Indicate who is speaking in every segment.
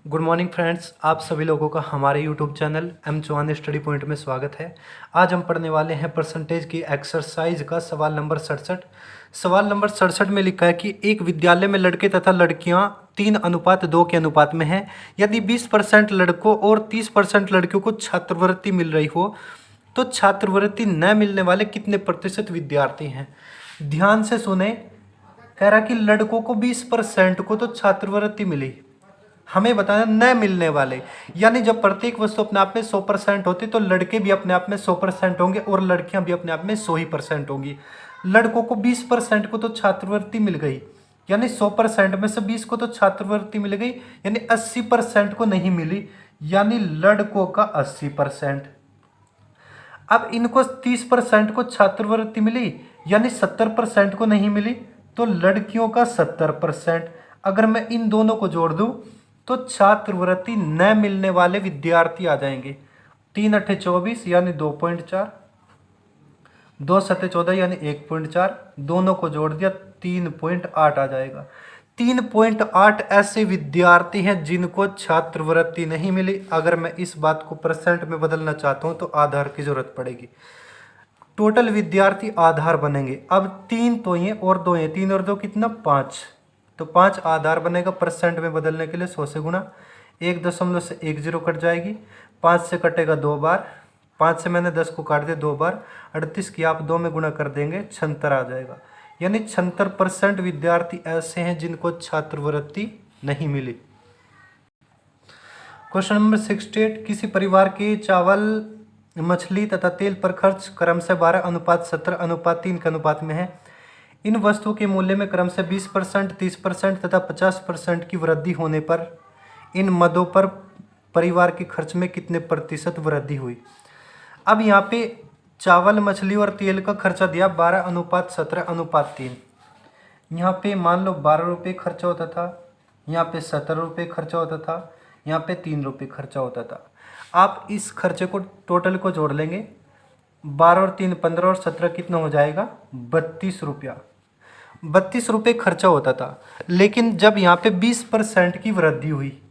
Speaker 1: Good morning friends, आप सभी लोगों का हमारे YouTube channel M Chauhan study point में स्वागत है। आज हम पढ़ने वाले हैं परसेंटेज की एक्सरसाइज का सवाल नंबर 67। सवाल नंबर 67 में लिखा है कि एक विद्यालय में लड़के तथा लड़कियां 3:2 के अनुपात में हैं। यदि 20% लड़कों और 30% लड़कियों को छात्रवृत्ति मिल रही हो तो छात्रवृत्ति न मिलने वाले कितने प्रतिशत विद्यार्थी हैं। ध्यान से सुने। कह रहा कि लड़कों को 20% को तो छात्रवृत्ति मिली, हमें बताना न मिलने वाले, यानी जब प्रत्येक वस्तु अपने आप में 100% होती तो लड़के भी अपने आप में 100% होंगे और लड़कियां भी अपने आप में 100% होंगी। लड़कों को 20% को तो छात्रवृत्ति मिल गई, यानी 100% में से 20 को तो छात्रवृत्ति मिल गई, यानी 80% को नहीं मिली, यानी लड़कों का 80%। अब इनको 30% को छात्रवृत्ति मिली, यानी 70% को नहीं मिली, तो लड़कियों का 70%। अगर मैं इन दोनों को जोड़ दूं तो छात्रवृत्ति न मिलने वाले विद्यार्थी आ जाएंगे। 3 अट्ठे 24 यानी 2.4, 2 सत्ते 14 यानी 1.4, दोनों को जोड़ दिया 3.8 आ जाएगा। 3.8 ऐसे विद्यार्थी हैं जिनको छात्रवृत्ति नहीं मिली। अगर मैं इस बात को परसेंट में बदलना चाहता हूं तो आधार की जरूरत पड़ेगी। टोटल विद्यार्थी आधार बनेंगे। अब 3 तो ये और 2 ये, 3 और 2 कितना 5, तो 5 आधार बनेगा। परसेंट में बदलने के लिए 100 से गुणा, 1 से 1 0 कट जाएगी, 5 से कटेगा 2 बार, 5 से मैंने 10 को काट दिया 2 बार, 38 की आप 2 में गुणा कर देंगे 76 आ जाएगा। यानी 76% विद्यार्थी ऐसे हैं जिनको छात्रवृत्ति नहीं मिली। क्वेश्चन नंबर 68, किसी परिवार के चावल, मछली तथा तेल पर खर्च क्रमशः 12:17:3 के अनुपात में है। इन वस्तुओं के मूल्य में क्रमशः 20%, 30% तथा 50% की वृद्धि होने पर इन मदों पर परिवार के खर्च में कितने प्रतिशत वृद्धि हुई। अब यहाँ पे चावल, मछली और तेल का खर्चा दिया 12:17:3। यहाँ पे मान लो 12 रुपये खर्चा होता था, यहाँ पे 17 रुपये खर्चा होता था, यहाँ पे 3 रुपये खर्चा होता था। आप इस खर्चे को टोटल को जोड़ लेंगे, 12 और 3 15 और 17 कितना हो जाएगा 32 रुपया। 32 रुपये खर्चा होता था, लेकिन जब यहाँ पे 20% की वृद्धि हुई,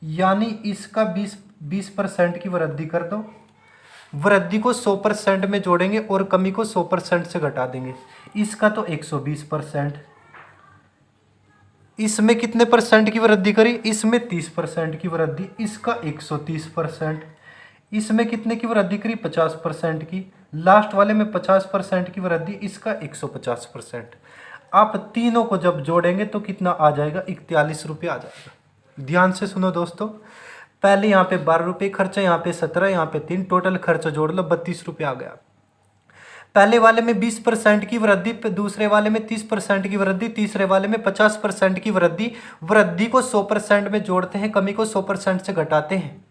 Speaker 1: यानी इसका 20% की वृद्धि कर दो, वृद्धि को 100% में जोड़ेंगे और कमी को 100% से घटा देंगे। इसका तो 120%। इसमें कितने परसेंट की वृद्धि करी, इसमें 30% की वृद्धि, इसका 130%। इसमें कितने की वृद्धि करी 50% की, लास्ट वाले में 50% की वृद्धि, इसका 150%। आप तीनों को जब जोड़ेंगे तो कितना आ जाएगा 41 रुपये आ जाएगा। ध्यान से सुनो दोस्तों, पहले यहाँ पे 12 रुपये खर्चा, यहाँ पे 17, यहाँ पे 3, टोटल खर्चा जोड़ लो 32 रुपये आ गया। पहले वाले में 20% की वृद्धि, दूसरे वाले में 30% की वृद्धि, तीसरे वाले में 50% की वृद्धि। वृद्धि को 100% में जोड़ते हैं, कमी को 100% से घटाते हैं,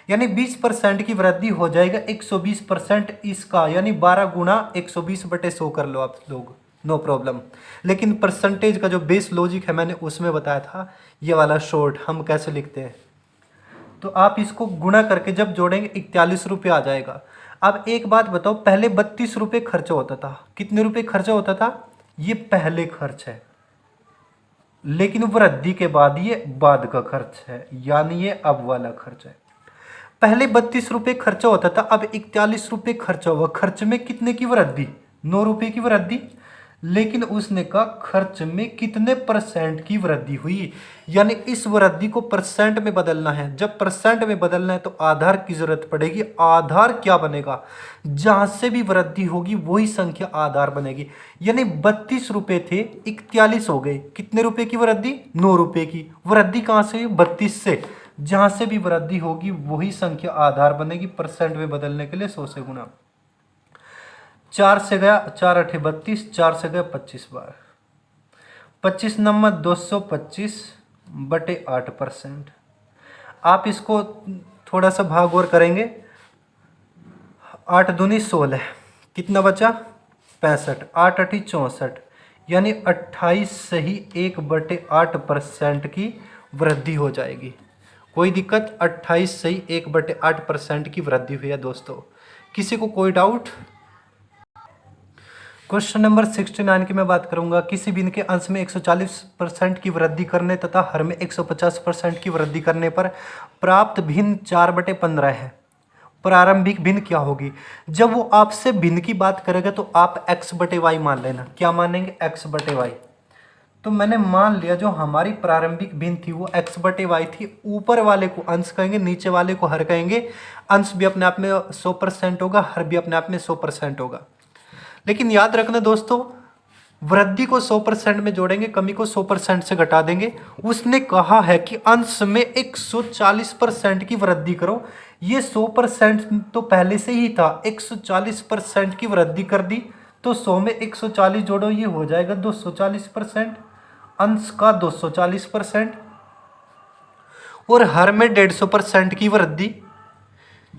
Speaker 1: यानी 20% की वृद्धि हो जाएगा 120% इसका, यानी 12 गुणा 120/100 कर लो आप लोग, नो प्रॉब्लम। लेकिन परसेंटेज का जो बेस लॉजिक है मैंने उसमें बताया था, ये वाला शॉर्ट हम कैसे लिखते हैं। तो आप इसको गुणा करके जब जोड़ेंगे 41 रुपये आ जाएगा। अब एक बात बताओ, पहले 32 रुपये खर्चा होता था, कितने रुपये खर्चा होता था, ये पहले खर्च है, लेकिन वृद्धि के बाद ये बाद का खर्च है, यानी ये अब वाला खर्च है। पहले 32 रुपये खर्चा होता था, अब 41 रुपये खर्चा हुआ। खर्च में कितने की वृद्धि, 9 रुपये की वृद्धि, लेकिन उसने कहा खर्च में कितने परसेंट की वृद्धि हुई, यानी इस वृद्धि को परसेंट में बदलना है। जब परसेंट में बदलना है तो आधार की जरूरत पड़ेगी। आधार क्या बनेगा, जहां से भी वृद्धि होगी वही संख्या आधार बनेगी, यानी 32 रुपये थे 41 हो गए। कितने रुपए की वृद्धि, 9 रुपये की वृद्धि। कहां से हुई, 32 से। जहां से भी वृद्धि होगी वही संख्या आधार बनेगी। परसेंट में बदलने के लिए 100 से गुणा, 4 से गया 4 अठे 32, 4 से गया 25 बार, 25 नंबर 225/8%। आप इसको थोड़ा सा भाग और करेंगे, 8 दूनी 16, कितना बचा 65, 8 अठी 64, यानी 28 से ही 1/8% की वृद्धि हो जाएगी। कोई दिक्कत, 28 से ही 1/8% की वृद्धि हुई है दोस्तों। किसी को कोई डाउट। क्वेश्चन नंबर 69 की मैं बात करूंगा। किसी भिन्न के अंश में 140% की वृद्धि करने तथा हर में 150% की वृद्धि करने पर प्राप्त भिन्न 4/15 है। प्रारंभिक भिन्न क्या होगी? जब वो आपसे भिन्न की बात करेगा तो आप x/y मान लेना। क्या मानेंगे? x/y। तो मैंने मान लिया जो हमारी प्रारंभिक भिन्न थी वो x/y थी। ऊपर वाले को अंश कहेंगे, नीचे वाले को हर कहेंगे। अंश भी अपने आप में 100% होगा, हर भी अपने आप में 100% होगा। लेकिन याद रखना दोस्तों, वृद्धि को 100% में जोड़ेंगे, कमी को 100% से घटा देंगे। उसने कहा है कि अंश में 140% की वृद्धि करो। ये 100% तो पहले से ही था, 140% की वृद्धि कर दी तो 100 में 140 जोड़ो, ये हो जाएगा 240%। अंश का 240% और हर में 150% की वृद्धि।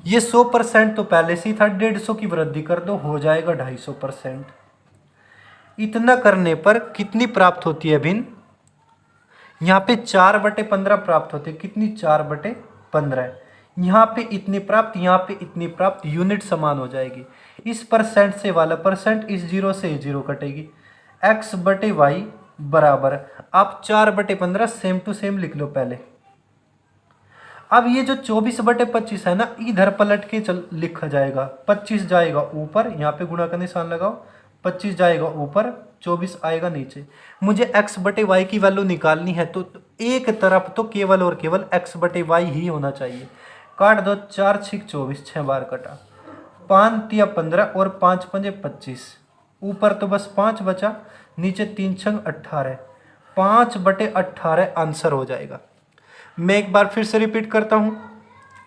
Speaker 1: ये 100% तो पहले से ही था, 150 की वृद्धि कर दो, हो जाएगा 250%। इतना करने पर कितनी प्राप्त होती है भिन्न? यहाँ पे 4/15 प्राप्त होती है। कितनी? 4/15। यहाँ पे इतनी प्राप्त, यहाँ पे इतनी प्राप्त, यूनिट समान हो जाएगी। इस परसेंट से वाला परसेंट, इस जीरो से जीरो कटेगी। x/y बराबर, आप 4/15 सेम टू सेम लिख लो पहले। अब ये जो 24/25 है ना, इधर पलट के लिखा जाएगा। 25 जाएगा ऊपर, यहाँ पे गुणा का निशान लगाओ। 25 जाएगा ऊपर, 24 आएगा नीचे। मुझे x/y की वैल्यू निकालनी है तो एक तरफ तो केवल और केवल x/y ही होना चाहिए। काट दो, 4 6 24, 6 बार कटा। 5 तिया 15 और 5 पंजे 25। ऊपर तो बस 5 बचा, नीचे 3 6 18। 5/18 आंसर हो जाएगा। मैं एक बार फिर से रिपीट करता हूं,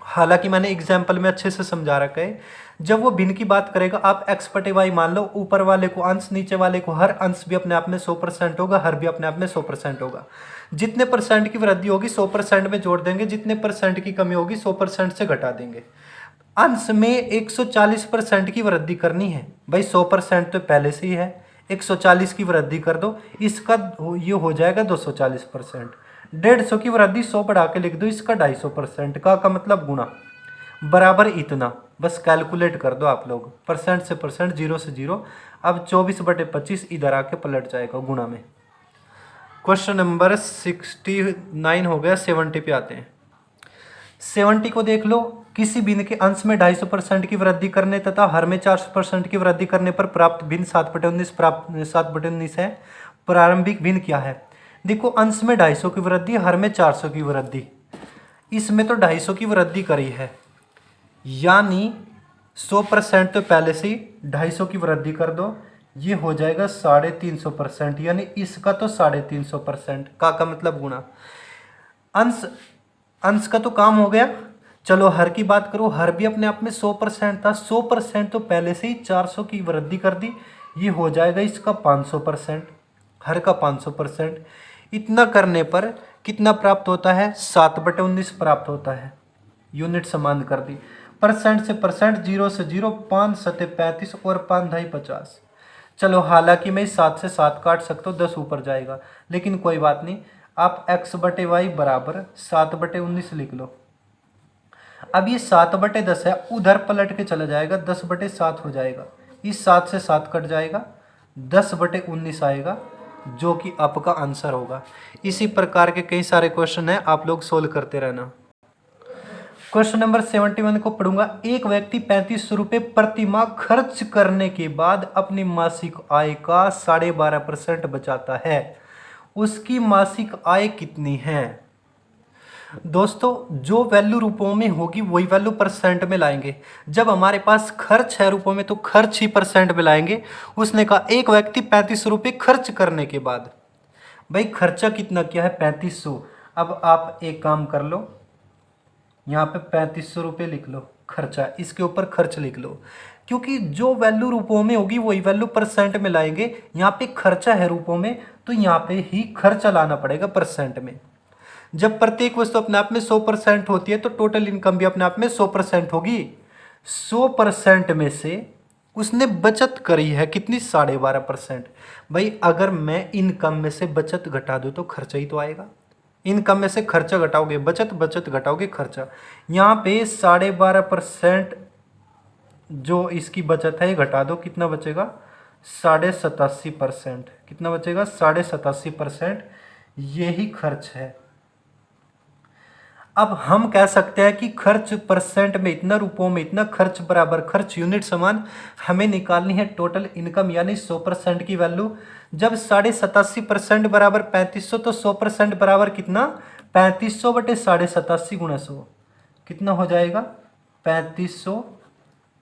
Speaker 1: हालांकि मैंने एग्जाम्पल में अच्छे से समझा रखा है। जब वो भिन्न की बात करेगा आप x/y मान लो। ऊपर वाले को अंश, नीचे वाले को हर। अंश भी अपने आप में 100% होगा, हर भी अपने आप में 100% होगा। जितने परसेंट की वृद्धि होगी 100% में जोड़ देंगे, जितने परसेंट की कमी होगी 100% से घटा देंगे। अंश में 140% की वृद्धि करनी है भाई, 100% तो पहले से ही है। 140 की वृद्धि कर दो, इसका ये हो जाएगा 240%। 150 की वृद्धि 100 बढ़ा के लिख दो, इसका 250% का मतलब गुणा बराबर इतना। बस कैलकुलेट कर दो आप लोग, परसेंट से परसेंट, जीरो से जीरो। अब 24/25 इधर आके पलट जाएगा गुणा में। क्वेश्चन नंबर 69 हो गया। 70 पे आते हैं। 70 को देख लो। किसी भिन्न के अंश में 250% की वृद्धि करने तथा हर में 400% की वृद्धि करने पर प्राप्त भिन्न 7/19 है। प्रारंभिक भिन्न क्या है? देखो, अंश में 250 की वृद्धि, हर में 400 की वृद्धि। इसमें तो 250 की वृद्धि करी है, यानी 100% तो पहले से ही 250 की वृद्धि कर दो, ये हो जाएगा 350%, यानी इसका तो 350% का मतलब गुणा। अंश अंश का तो काम हो गया। चलो हर की बात करो, हर भी अपने आप में 100% था। 100% तो पहले से ही 400 की वृद्धि कर दी, ये हो जाएगा इसका 500%, हर का 500%। इतना करने पर कितना प्राप्त होता है? 7/19 प्राप्त होता है। यूनिट समान कर दी। परसेंट से परसेंट, जीरो से जीरो। 5 7 35 और 5 ढाई 50। चलो हालांकि मैं 7 से 7 काट सकता हूँ, 10 ऊपर जाएगा, लेकिन कोई बात नहीं। आप x/y बराबर 7/19 लिख लो। अब ये 7/10 है, उधर पलट के चला जाएगा, 10/7 हो जाएगा। इस 7 से 7 कट जाएगा, 10/19 आएगा, जो कि आपका आंसर होगा। इसी प्रकार के कई सारे क्वेश्चन हैं, आप लोग सोल्व करते रहना। क्वेश्चन नंबर 71 को पढ़ूंगा। एक व्यक्ति 35 रुपये प्रति माह खर्च करने के बाद अपनी मासिक आय का 12.5% बचाता है। उसकी मासिक आय कितनी है? दोस्तों, जो वैल्यू रुपयों में होगी वही वैल्यू परसेंट में लाएंगे। जब हमारे पास खर्च है रुपयों में तो खर्च ही परसेंट में लाएंगे। उसने कहा एक व्यक्ति 35 रुपये खर्च करने के बाद। भाई खर्चा कितना किया है? 3500। अब आप एक काम कर लो, यहाँ पे 3500 रुपये लिख लो खर्चा, इसके ऊपर खर्च लिख लो, क्योंकि जो वैल्यू रुपयों में होगी वही वैल्यू परसेंट में लाएंगे। यहाँ पे खर्चा है रुपयों में, तो यहाँ पे ही खर्चा लाना पड़ेगा परसेंट में। जब प्रत्येक वस्तु अपने आप में 100% होती है तो टोटल इनकम भी अपने आप में 100% होगी। 100% में से उसने बचत करी है कितनी? 12.5%। भाई अगर मैं इनकम में से बचत घटा दूँ तो खर्चा ही तो आएगा। इनकम में से खर्चा घटाओगे बचत, बचत घटाओगे खर्चा। यहाँ पे 12.5% जो इसकी बचत है ये घटा दो, कितना बचेगा? 87.5%। कितना बचेगा? 87.5%। यही खर्च है। अब हम कह सकते हैं कि खर्च परसेंट में इतना, रुपयों में इतना, खर्च बराबर खर्च यूनिट समान। हमें निकालनी है टोटल इनकम यानी 100% की वैल्यू। जब 87.5% बराबर 3500 तो 100% बराबर कितना? 3500 बटे 87.5 गुणा 100 कितना हो जाएगा? 3500।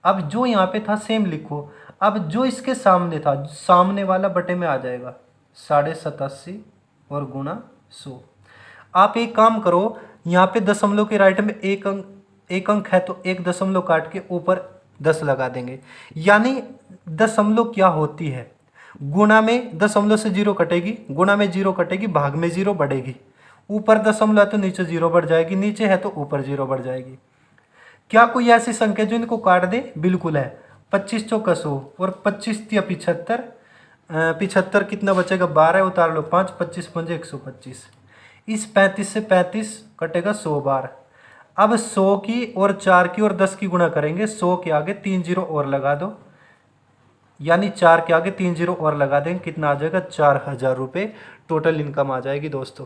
Speaker 1: अब जो यहाँ पे था सेम लिखो। अब जो इसके सामने था, सामने वाला बटे में आ जाएगा 87.5 और गुणा 100। आप एक काम करो, यहाँ पे दशमलव के राइट में एक अंक है तो एक दशमलव काट के ऊपर 10 लगा देंगे। यानी दशमलव क्या होती है? गुणा में दशमलव से जीरो कटेगी, गुणा में जीरो कटेगी, भाग में जीरो बढ़ेगी। ऊपर दशमलव है तो नीचे जीरो बढ़ जाएगी, नीचे है तो ऊपर जीरो बढ़ जाएगी। क्या कोई ऐसी संख्या जो इनको काट दे? बिल्कुल है। 25 चौका 100 और 25 तिया 75। 75 कितना बचेगा? 12 उतार लो 5, 25 पंजे 125। इस 35 से 35 कटेगा 100 बार। अब 100 की और 4 की और 10 की गुणा करेंगे। 100 के आगे 3 जीरो और लगा दो, यानी 4 के आगे 3 जीरो और लगा देंगे। कितना आ जाएगा? 4000 रुपये टोटल इनकम आ जाएगी दोस्तों।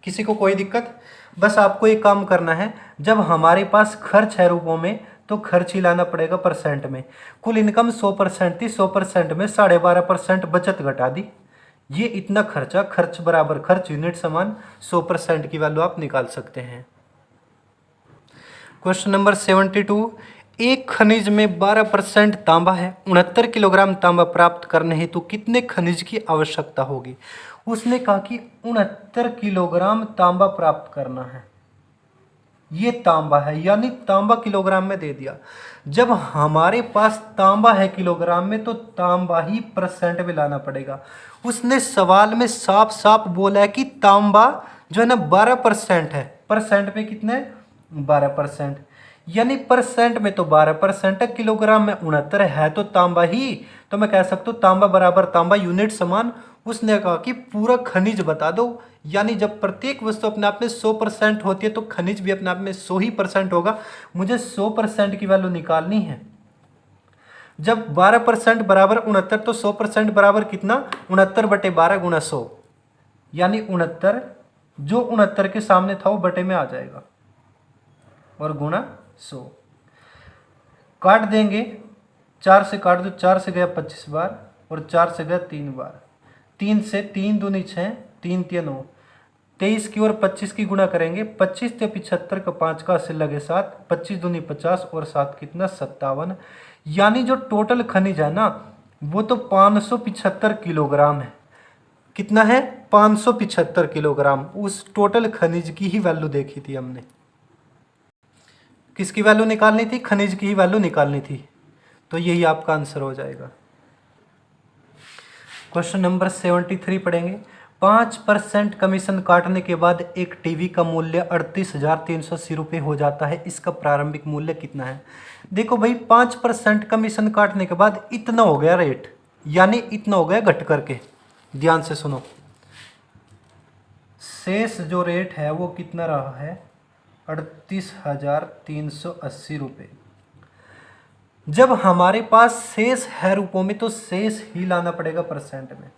Speaker 1: किसी को कोई दिक्कत? बस आपको एक काम करना है, जब हमारे पास खर्च है रुपयों में तो खर्च ही लाना पड़ेगा परसेंट में। कुल इनकम 100% थी, 100% में 12.5% बचत घटा दी। ये इतना खर्चा, खर्च बराबर खर्च यूनिट समान 100% की वैल्यू आप निकाल सकते हैं। Question number 72। एक खनिज में 12% तांबा है। 69 किलोग्राम तांबा प्राप्त करने हेतु कितने खनिज की आवश्यकता होगी? उसने कहा कि 69 किलोग्राम तांबा प्राप्त करना है। ये तांबा है, यानी तांबा किलोग्राम में दे दिया। जब हमारे पास तांबा है किलोग्राम में तो तांबा ही परसेंट में लाना पड़ेगा। उसने सवाल में साफ साफ बोला है कि तांबा जो है ना 12% है। परसेंट में कितने? 12%। यानी परसेंट में तो 12% है, किलोग्राम में 69 है तो तांबा ही। तो मैं कह सकता हूँ तांबा बराबर तांबा यूनिट समान। उसने कहा कि पूरा खनिज बता दो, यानी जब प्रत्येक वस्तु अपने आप में 100% होती है तो खनिज भी अपने आप में 100 ही % होगा। मुझे 100% की वैल्यू निकालनी है। जब 12% बराबर 69 तो 100% बराबर कितना? 69 बटे 12 गुणा 100, यानी 69 जो 69 के सामने था वो बटे में आ जाएगा और गुणा 100। काट देंगे, 4 से काट दो, 4 से गया 25 बार और 4 से गया 3 बार। 3 से 3 दूनी 6, 3 तिया 9, 23 की और 25 की गुणा करेंगे। 25 ते 75 का 5 का 80 लगे 7, 25 दूनी 50 और 7 कितना? 57। यानी जो टोटल खनिज है ना वो तो 575 किलोग्राम है। कितना है? 575 किलोग्राम। उस टोटल खनिज की ही वैल्यू देखी थी हमने। किसकी वैल्यू निकालनी थी? खनिज की ही वैल्यू निकालनी थी। तो यही आपका आंसर हो जाएगा। क्वेश्चन नंबर 73 पढ़ेंगे। 5% कमीशन काटने के बाद एक टीवी का मूल्य 38,380 रुपये हो जाता है। इसका प्रारंभिक मूल्य कितना है? देखो भाई, 5% कमीशन काटने के बाद इतना हो गया रेट, यानी इतना हो गया घट करके। ध्यान से सुनो, शेष जो रेट है वो कितना रहा है? 38,380 रुपये। जब हमारे पास शेष है रुपयों में तो शेष ही लाना पड़ेगा परसेंट में।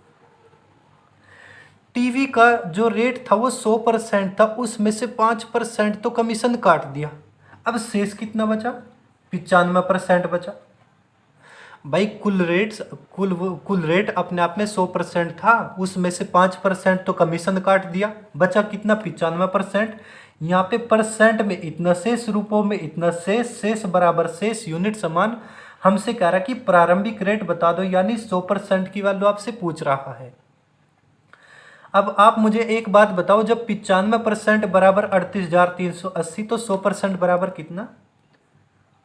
Speaker 1: टीवी का जो रेट था वो 100% था, उसमें से 5% तो कमीशन काट दिया। अब शेष कितना बचा? 95% बचा। भाई कुल रेट अपने आप में 100% था, उसमें से 5% तो कमीशन काट दिया, बचा कितना? 95%। यहाँ पे परसेंट में इतना शेष, रुपयों में इतना शेष, शेष बराबर शेष यूनिट समान। हमसे कह रहा है कि प्रारंभिक रेट बता दो, यानी 100% की वैल्यू आपसे पूछ रहा है। अब आप मुझे एक बात बताओ, जब 95% बराबर 38,380 तो 100% बराबर कितना?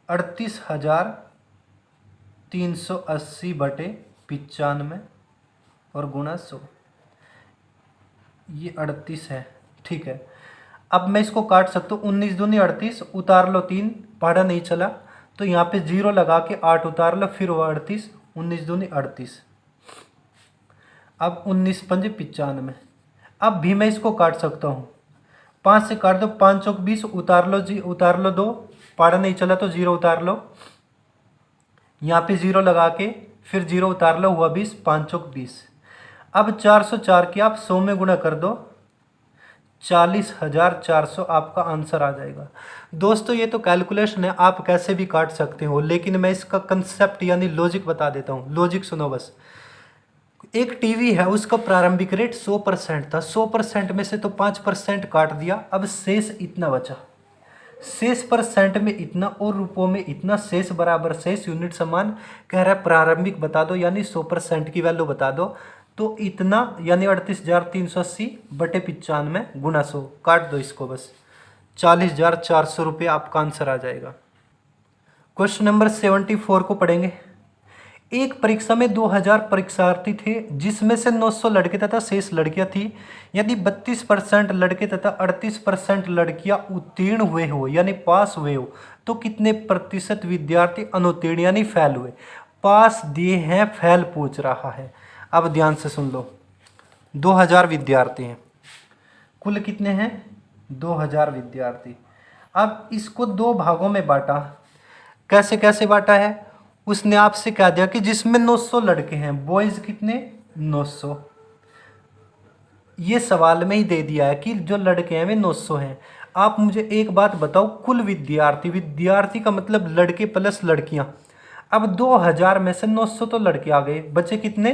Speaker 1: 38,380 बटे 95 और गुणा 100। ये 38 है, ठीक है। अब मैं इसको काट सकता हूँ। 19 दूनी 38, उतार लो 3, पढ़ा नहीं चला तो यहाँ पे 0 लगा के 8 उतार लो, फिर वो 38, 19 दूनी 38। अब 19 पंजे 95। अब भी मैं इसको काट सकता हूँ। 5 से काट दो, 5 चौक 20, उतार लो जी, उतार लो 2, पढ़ा नहीं चला तो 0 उतार लो, यहाँ पे 0 लगा के फिर 0 उतार लो, हुआ 20, 5 चौक 20। अब 404 की आप 100 में गुणा कर दो, 40,400 आपका आंसर आ जाएगा। दोस्तों ये तो कैलकुलेशन है, आप कैसे भी काट सकते हो, लेकिन मैं इसका कंसेप्ट यानी लॉजिक बता देता हूँ। लॉजिक सुनो बस। एक टीवी है, उसका प्रारंभिक रेट 100% था, 100% में से तो 5% काट दिया, अब शेष इतना बचा। शेष परसेंट में इतना और रुपयों में इतना, शेष बराबर शेष, यूनिट समान। कह रहा है प्रारंभिक बता दो, यानी 100% की वैल्यू बता दो। तो इतना यानी 38,380 बटे 95 गुना 100, काट दो इसको बस, 40,400 रुपये आपका आंसर आ जाएगा। क्वेश्चन नंबर 74 को पढ़ेंगे। एक परीक्षा में 2000 परीक्षार्थी थे, जिसमें से 900 लड़के तथा शेष लड़कियां थी। यदि 32% लड़के तथा 38% लड़कियां उत्तीर्ण हुए हो यानी पास हुए हो, तो कितने प्रतिशत विद्यार्थी अनुत्तीर्ण यानी फेल हुए। पास दिए हैं, फेल पूछ रहा है। अब ध्यान से सुन लो, 2000 विद्यार्थी हैं, कुल कितने हैं 2000 विद्यार्थी। अब इसको दो भागों में बांटा। कैसे कैसे बांटा है, उसने आपसे कह दिया कि जिसमें 900 लड़के हैं, बॉयज कितने 900। ये सवाल में ही दे दिया है कि जो लड़के हैं वे 900 हैं। आप मुझे एक बात बताओ, कुल विद्यार्थी, विद्यार्थी का मतलब लड़के प्लस लड़कियां। अब 2000 में से 900 तो लड़के आ गए, बचे कितने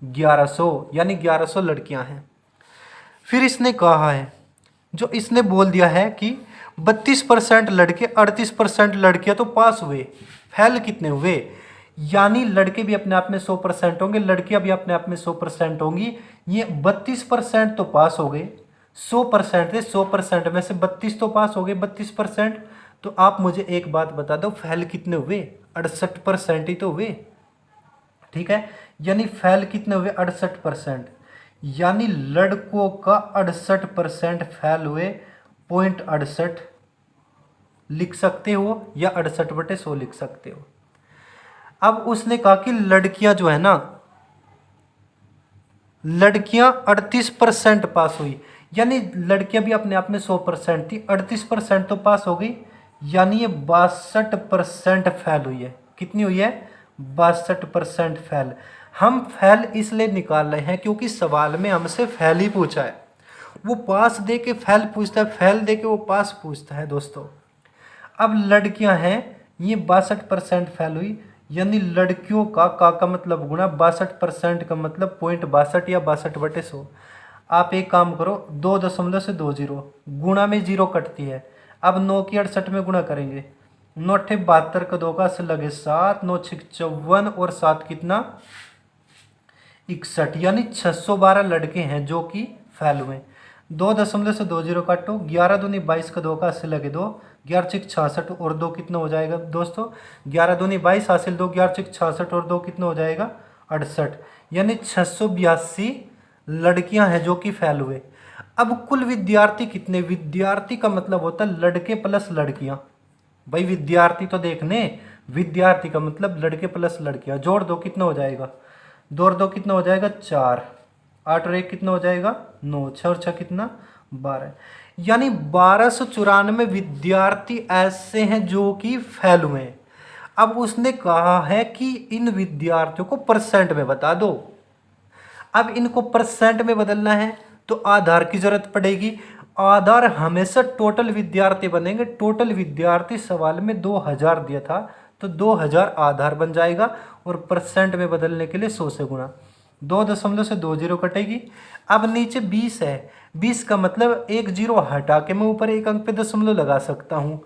Speaker 1: 1100, यानी 1100 लड़कियां हैं। फिर इसने कहा है, जो इसने बोल दिया है कि 32% लड़के 38% लड़कियां तो पास हुए, फेल कितने हुए, यानी लड़के भी अपने आप में 100% होंगे, लड़कियां भी अपने आप में 100% होंगी। ये 32% तो पास हो गए, 100% थे, 100% में से 32 तो पास हो गए, 32%। तो आप मुझे एक बात बता दो, फेल कितने हुए, 68% ही तो हुए। ठीक है, यानी फेल कितने हुए 68%, यानी लड़कों का 68% फेल हुए। 0.68 लिख सकते हो या 68/100 लिख सकते हो। अब उसने कहा कि लड़कियां जो है ना, लड़कियां 38% पास हुई, यानी लड़कियां भी अपने आप में 100% थी, 38% तो पास हो गई, यानी ये 62% फेल हुई है। कितनी हुई है 62% फेल। हम फेल इसलिए निकाल रहे हैं क्योंकि सवाल में हमसे फेल ही पूछा है। वो पास दे के फेल पूछता है, फेल दे के वो पास पूछता है दोस्तों। अब लड़कियां हैं, ये 62% फेल हुई, यानी लड़कियों का मतलब गुणा 62% का मतलब 0.62 या 62/100। आप एक काम करो, 2 से 2 जीरो, गुणा में जीरो कटती है। अब 9 की 68 में गुणा करेंगे, 9 अट्ठे 72 का 2 का से लगे 7, 9 6 54 और 7 कितना 61, यानी 612 लड़के हैं जो कि फेल हुए। 2 से 2 जीरो काटो, 11 दूनी 22 का 2 का से लगे 2, 11 6 66 और 2 कितना हो जाएगा दोस्तों, 11 दूनी 22 हासिल 2, 11 6 66 और 2 कितना हो जाएगा 68, यानी 682 लड़कियां हैं जो कि फेल हुए। अब कुल विद्यार्थी कितने, विद्यार्थी का मतलब होता है लड़के प्लस लड़कियां। भाई विद्यार्थी तो देखने, विद्यार्थी का मतलब लड़के प्लस लड़कियां, जोड़ दो कितना हो जाएगा, 2 और 2 कितना हो जाएगा 4, 8 और 1 कितना हो जाएगा 9, 6 और 6 कितना 12, यानी 1294 विद्यार्थी ऐसे हैं जो कि फेल हुए हैं। अब उसने कहा है कि इन विद्यार्थियों को परसेंट में बता दो। अब इनको परसेंट में बदलना है तो आधार की जरूरत पड़ेगी। आधार हमेशा टोटल विद्यार्थी बनेंगे, टोटल विद्यार्थी सवाल में 2000 दिया था तो 2000 आधार बन जाएगा, और परसेंट में बदलने के लिए 100 से गुणा, 2 से 2 जीरो कटेगी। अब नीचे 20 है, 20 का मतलब एक जीरो हटा के मैं ऊपर एक अंक पे दशमलव लगा सकता हूँ।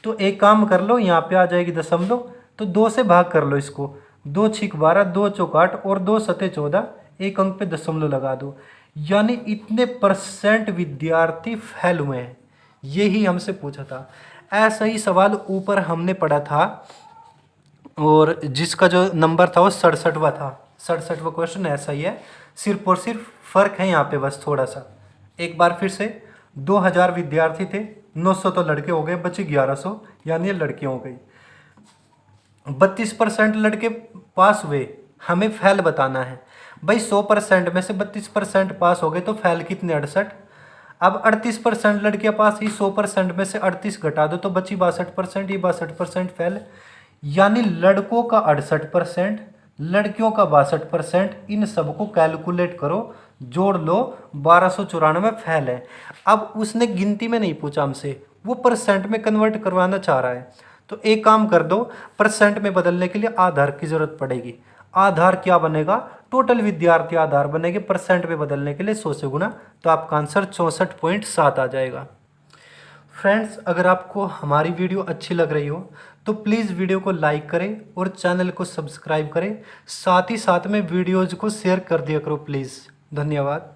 Speaker 1: तो एक काम कर लो, यहाँ पे आ जाएगी दशमलव, तो 2 से भाग कर लो इसको, 2 6 12, 2 चौक 8 और 2 7 14, एक अंक पे दशमलव लगा दो, यानी इतने परसेंट विद्यार्थी फेल हुए हैं। यही हमसे पूछा था। ऐसा ही सवाल ऊपर हमने पढ़ा था, और जिसका जो नंबर था वो 67वां था। 67वां क्वेश्चन ऐसा ही है, सिर्फ और सिर्फ फर्क है यहाँ पे बस थोड़ा सा। एक बार फिर से, 2000 विद्यार्थी थे, 900 तो लड़के हो गए, बचे 1100, यानी ये लड़कियाँ हो गई। 32% लड़के पास हुए, हमें फेल बताना है। भाई 100% में से 32% पास हो गए तो फेल कितने 68। अब 38% लड़कियां पास ही, 100% में से 38 घटा दो तो बची 62%, ये 62% फेल, यानी लड़कों का 68%, लड़कियों का 62%। इन सबको कैलकुलेट करो, जोड़ लो, 1294 फेल है। अब उसने गिनती में नहीं पूछा हमसे, वो परसेंट में कन्वर्ट करवाना चाह रहा है। तो एक काम कर दो, परसेंट में बदलने के लिए आधार की जरूरत पड़ेगी। आधार क्या बनेगा, टोटल विद्यार्थी आधार बनेगी। परसेंट में बदलने के लिए 100 से गुना, तो आपका आंसर 64.7 आ जाएगा। फ्रेंड्स, अगर आपको हमारी वीडियो अच्छी लग रही हो तो प्लीज़ वीडियो को लाइक करें और चैनल को सब्सक्राइब करें। साथ ही साथ में वीडियोज़ को शेयर कर दिया करो प्लीज़। धन्यवाद।